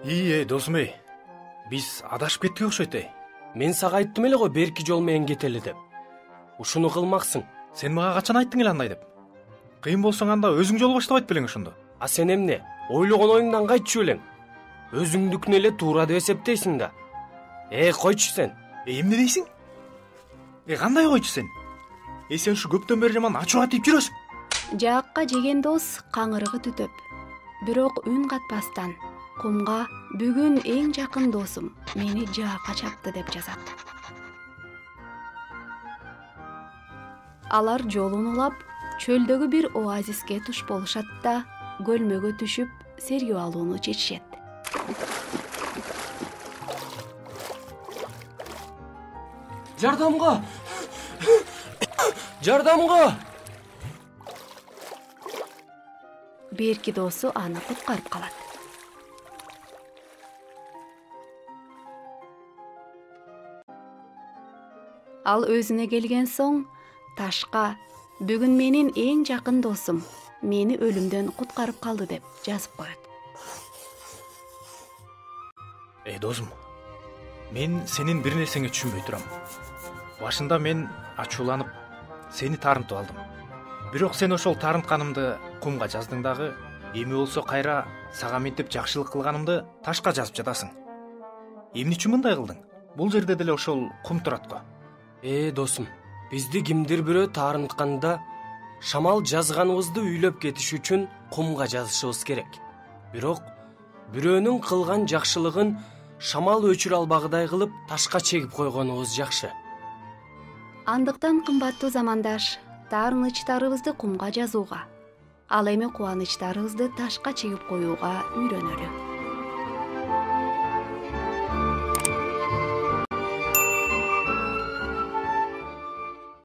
Досум эй, биз адашып кеттик окшойт эй. Мен сага айттым эле го берки жол менен кетели деп. Ушуну кылмаксың. Сен мага качан айттың эле андай деп? Кыйын болсоң анда өзүң жол баштабайт белең ошондо. А сен эмне? Ойлогон оюңдан кайтчу элең. Өзүңдүкүнө эле туура деп эсептейсиң да. Койчу сен. Эмне дейсиң? Кандай койчу сен? Сен ушу көптөн бери жаман ачууга тийип жүрөсүң. Жаакка жеген дос каңырыгы түтөп, бирок үн катпастан кумга бүгүн эң жакын досум мени жаакка чапты деп жазат. Алар жолун улап, чөлдөгү бир оазиске туш болушат да, көлмөгө түшүп, сергөө алууну чечишет. Жардамга! Жардамга! Берки досу аны куткарып калат. Ал өзүнө келген соң, ташка бүгүн менин эң жакын досум мени өлүмдөн куткарып калды деп жазып коет. Досум, мен сенин бир нерсеңе түшүнбөй турам. Башында мен ачууланып, сени таарынтып алдым. Бирок сен ошол таарынтканымды кумга жаздың дагы, эми болсо кайра сага мынтип жакшылык кылганымды ташка жазып жатасың. Эмне үчүн мындай кылдың? Бул жерде деле ошол кум турат го. Досум, бизди кимдир бирөө таарынтканда шамал жазганыбызды үйлөп кетиш үчүн кумга жазышыбыз керек. Бирок бирөөнүн кылган жакшылыгын шамал өчүрө албагыдай кылып ташка чегип койгонубуз жакшы. Андыктан кымбаттуу замандаш, таарынычтарыбызды кумга жазууга, ал эми кубанычтарыбызды ташка чегип коюуга үйрөнөлү.